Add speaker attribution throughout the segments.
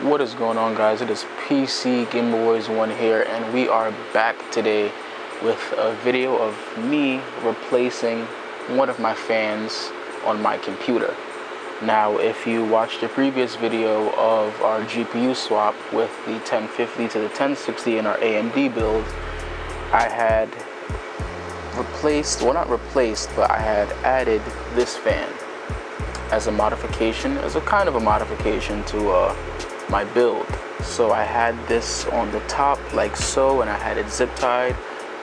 Speaker 1: What is going on, guys? It is PCMODS1 here, and we are back today with a video of me replacing one of my fans on my computer. Now, if you watched the previous video of our GPU swap with the 1050 to the 1060 in our AMD build, I had replaced, well, not replaced, but I had added this fan as a modification, as a kind of a modification to my build. So I had this on the top like so, and I had it zip tied,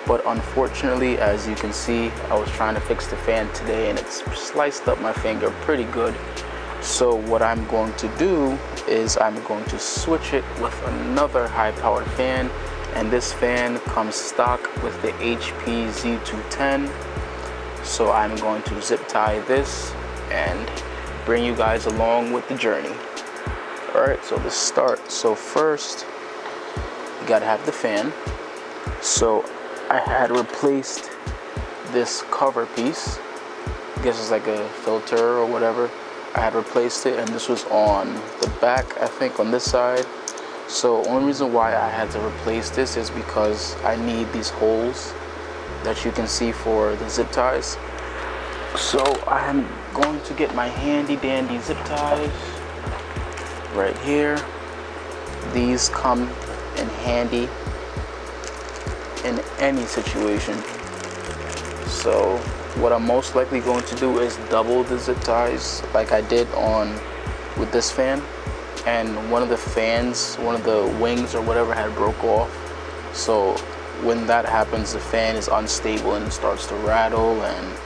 Speaker 1: but unfortunately, as you can see, I was trying to fix the fan today and it's sliced up my finger pretty good. So what I'm going to do is I'm going to switch it with another high-powered fan, and this fan comes stock with the HP Z210. So I'm going to zip tie this and bring you guys along with the journey. Alright, so let's start. So first, you gotta have the fan. So I had replaced this cover piece. I guess it's like a filter or whatever. I had replaced it, and this was on the back, I think, on this side. So only reason why I had to replace this is because I need these holes that you can see for the zip ties. So I am going to get my handy dandy zip ties right here. These come in handy in any situation. So what I'm most likely going to do is double the zip ties like I did with this fan. And one of the fans, one of the wings or whatever had broke off. So when that happens, the fan is unstable and starts to rattle and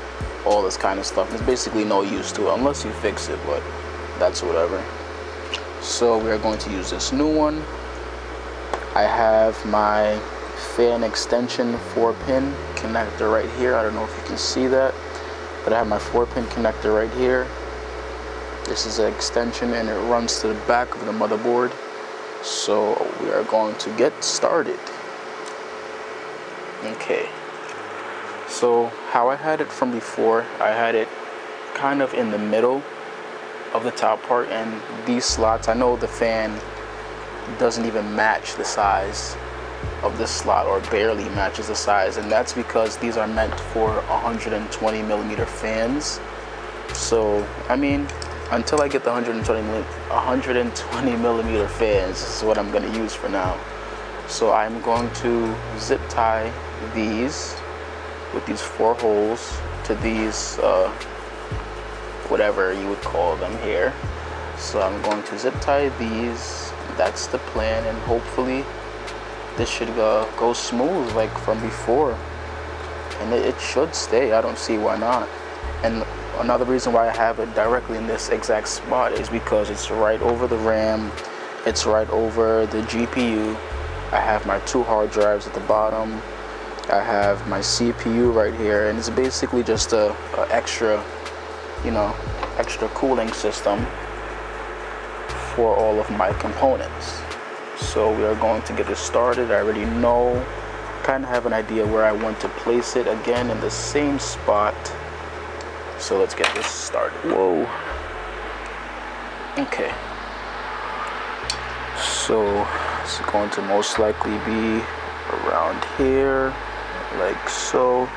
Speaker 1: all this kind of stuff. There's basically no use to it unless you fix it, but that's whatever. So we are going to use this new one. I have my fan extension 4-pin connector right here. I don't know if you can see that, but I have my 4-pin connector right here. This is an extension and it runs to the back of the motherboard. So we are going to get started. Okay. So how I had it from before, I had it kind of in the middle of the top part, and these slots, I know the fan doesn't even match the size of this slot, or barely matches the size, and that's because these are meant for 120 millimeter fans. So I mean, until I get the 120 millimeter fans, this is what I'm going to use for now. So I'm going to zip tie these with these 4 holes to these whatever you would call them here. So I'm going to zip tie these. That's the plan, and hopefully this should go smooth like from before, and it should stay. I don't see why not. And another reason why I have it directly in this exact spot is because it's right over the RAM, it's right over the GPU. I have my 2 hard drives at the bottom, I have my CPU right here, and it's basically just a extra, you know, extra cooling system for all of my components. So we are going to get this started. I already know, kind of have an idea where I want to place it, again in the same spot. So let's get this started. Whoa. Okay. So it's going to most likely be around here, like so.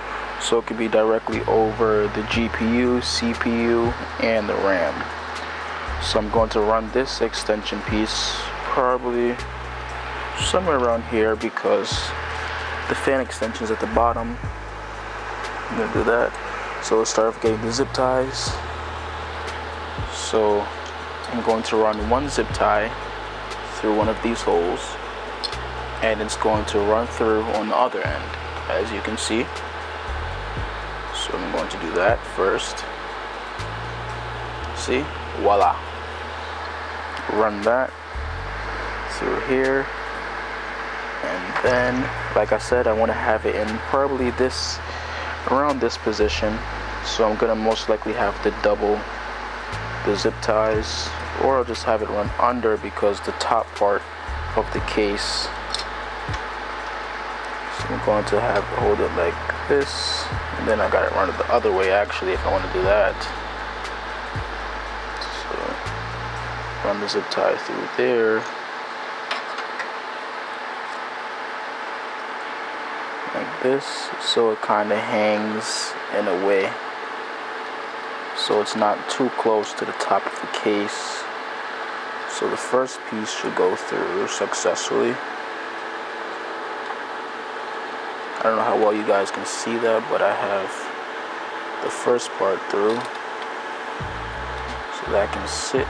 Speaker 1: So it could be directly over the GPU, CPU, and the RAM. So I'm going to run this extension piece probably somewhere around here because the fan extension is at the bottom. I'm going to do that. So let's start off getting the zip ties. So I'm going to run one zip tie through one of these holes, and it's going to run through on the other end, as you can see. So I'm going to do that first. See? Voila. Run that through here. And then, like I said, I want to have it in probably this, around this position. So I'm going to most likely have to double the zip ties, or I'll just have it run under because the top part of the case. So I'm going to have hold it like this, and then I got to run it the other way actually if I want to do that. So run the zip tie through there, this so it kind of hangs in a way, so it's not too close to the top of the case. So the first piece should go through successfully. I don't know how well you guys can see that, but I have the first part through, so that can sit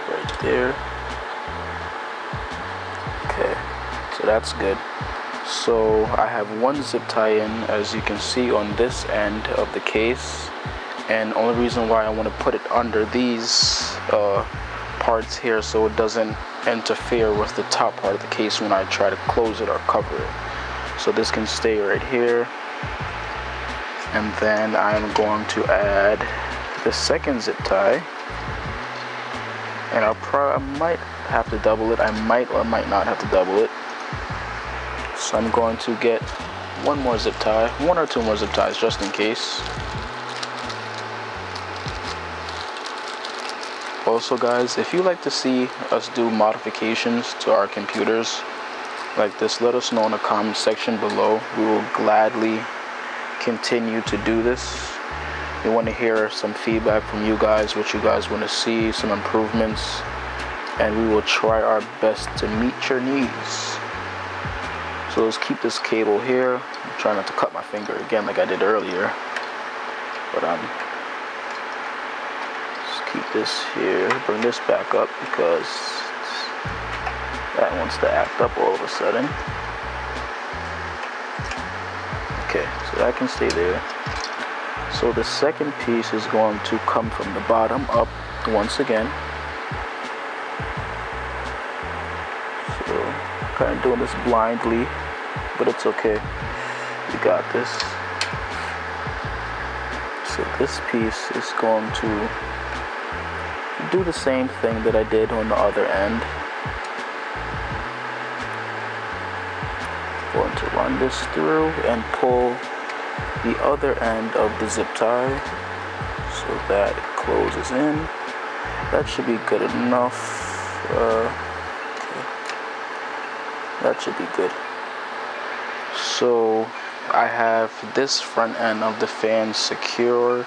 Speaker 1: right there. Okay, so that's good. So I have one zip tie in, as you can see, on this end of the case, and the only reason why I want to put it under these parts here so it doesn't interfere with the top part of the case when I try to close it or cover it. So this can stay right here, and then I'm going to add the second zip tie, and I might have to double it. I might or might not have to double it. So I'm going to get one more zip tie, one or two more zip ties just in case. Also guys, if you like to see us do modifications to our computers like this, let us know in the comment section below. We will gladly continue to do this. We want to hear some feedback from you guys, what you guys want to see, some improvements, and we will try our best to meet your needs. So let's keep this cable here. I'm trying not to cut my finger again like I did earlier, but let's keep this here. Bring this back up because that wants to act up all of a sudden. Okay, so that can stay there. So the second piece is going to come from the bottom up once again. So kind of doing this blindly, but it's okay. We got this. So this piece is going to do the same thing that I did on the other end. Going to run this through and pull the other end of the zip tie so that it closes in. That should be good enough. Okay. That should be good. So I have this front end of the fan secure,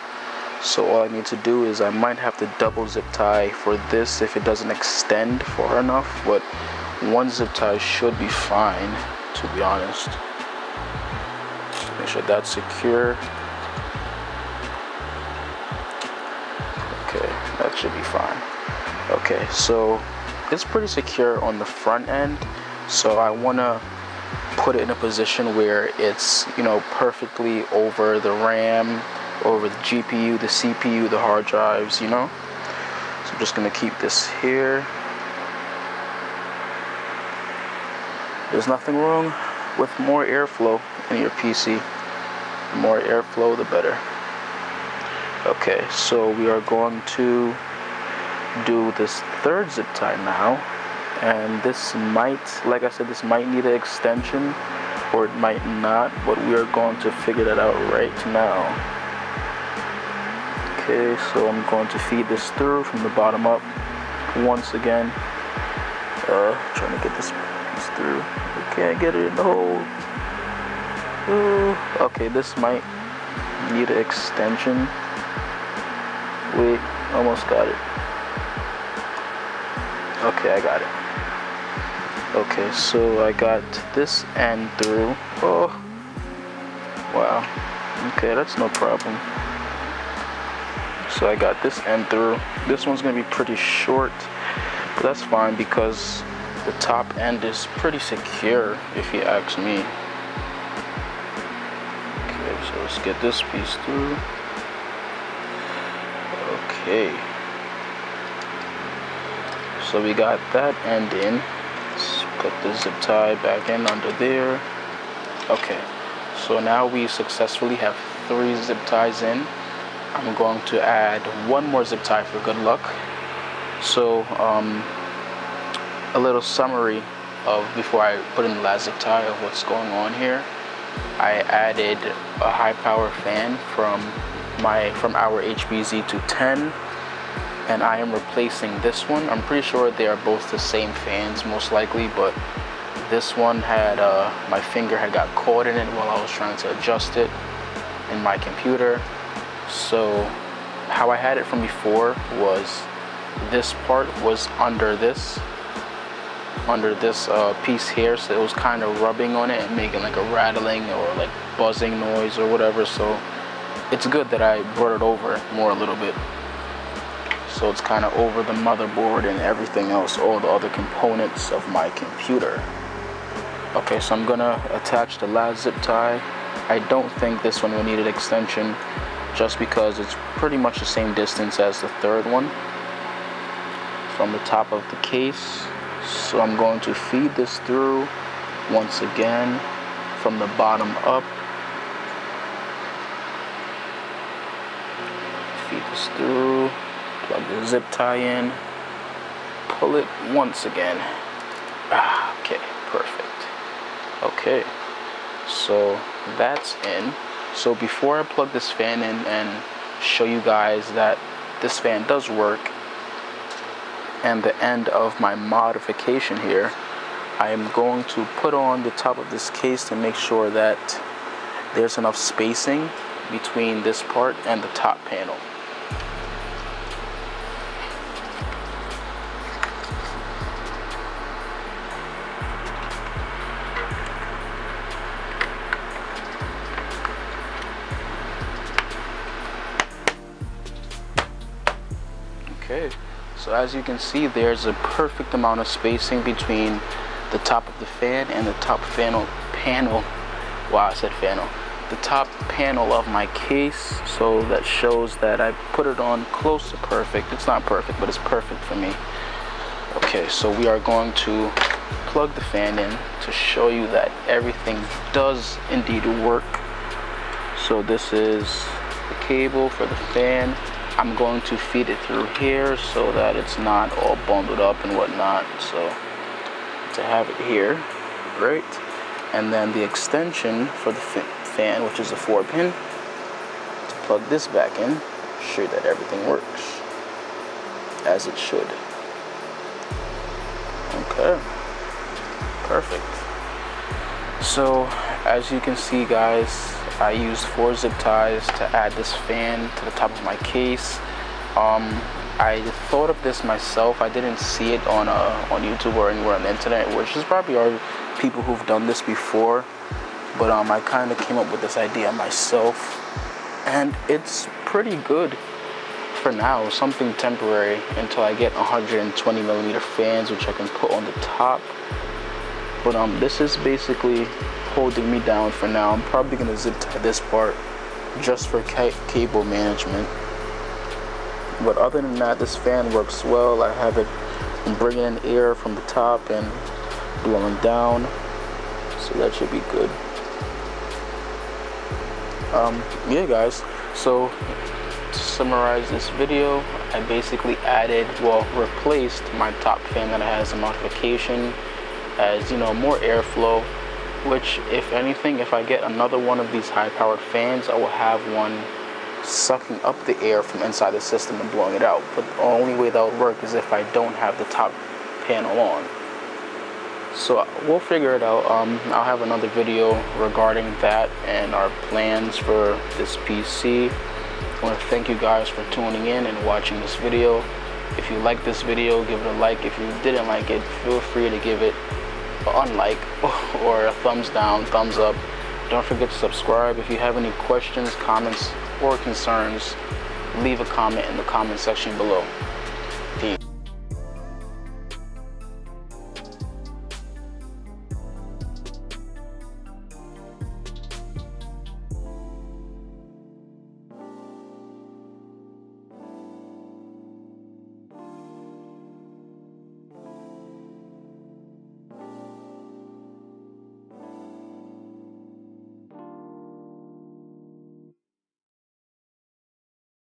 Speaker 1: so all I need to do is I might have to double zip tie for this if it doesn't extend far enough, but one zip tie should be fine, to be honest. Just make sure that's secure. Okay, that should be fine. Okay, so it's pretty secure on the front end, so I want to put it in a position where it's, you know, perfectly over the RAM, over the GPU, the CPU, the hard drives, you know. So I'm just going to keep this here. There's nothing wrong with more airflow in your PC. The more airflow, the better. Okay, so we are going to do this third zip tie now, and this might, like I said, this might need an extension or it might not, but we are going to figure that out right now. Okay, so I'm going to feed this through from the bottom up once again. Trying to get this piece through. I can't get it in the hole. Okay, this might need an extension. Wait, almost got it. Okay, I got it. Okay, so I got this end through. Oh, wow. Okay, that's no problem. So I got this end through. This one's gonna be pretty short, but that's fine because the top end is pretty secure, if you ask me. Okay, so let's get this piece through. Okay. So we got that end in. Let's put the zip tie back in under there. Okay, so now we successfully have 3 zip ties in. I'm going to add one more zip tie for good luck. So a little summary of before I put in the last zip tie of what's going on here. I added a high power fan from our HP Z210, and I am replacing this one. I'm pretty sure they are both the same fans most likely, but This one had, my finger had got caught in it while I was trying to adjust it in my computer. So how I had it from before was this part was under this piece here, so it was kind of rubbing on it and making like a rattling or like buzzing noise or whatever. So it's good that I brought it over more a little bit, so it's kind of over the motherboard and everything else, all the other components of my computer. Okay, so I'm gonna attach the last zip tie. I don't think this one will need an extension, just because it's pretty much the same distance as the third one from the top of the case. So I'm going to feed this through once again from the bottom up. Feed this through, plug the zip tie in, pull it once again. Okay, perfect. Okay, so that's in. So before I plug this fan in and show you guys that this fan does work, and the end of my modification here, I am going to put on the top of this case to make sure that there's enough spacing between this part and the top panel. Okay, so as you can see, there's a perfect amount of spacing between the top of the fan and the top panel. Wow, I said panel. The top panel of my case, so that shows that I put it on close to perfect. It's not perfect, but it's perfect for me. Okay, so we are going to plug the fan in to show you that everything does indeed work. So this is the cable for the fan. I'm going to feed it through here so that it's not all bundled up and whatnot. So to have it here, great. And then the extension for the fan, which is a 4-pin, to plug this back in, sure that everything works as it should. Okay, perfect. So as you can see, guys, I used 4 zip ties to add this fan to the top of my case. I thought of this myself. I didn't see it on YouTube or anywhere on the internet, which is probably are people who've done this before. But I kind of came up with this idea myself, and it's pretty good for now. Something temporary until I get 120mm fans, which I can put on the top. But this is basically holding me down for now. I'm probably gonna zip tie this part just for cable management. But other than that, this fan works well. I have it bringing in air from the top and blowing down, so that should be good. Yeah, guys, so to summarize this video, I basically replaced my top fan that has a modification, as you know, more airflow, which if anything, if I get another one of these high-powered fans, I will have one sucking up the air from inside the system and blowing it out. But the only way that would work is if I don't have the top panel on. So we'll figure it out. I'll have another video regarding that and our plans for this PC. I want to thank you guys for tuning in and watching this video. If you like this video, give it a like. If you didn't like it, feel free to give it an unlike or a thumbs down, thumbs up. Don't forget to subscribe. If you have any questions, comments, or concerns, leave a comment in the comment section below. Peace.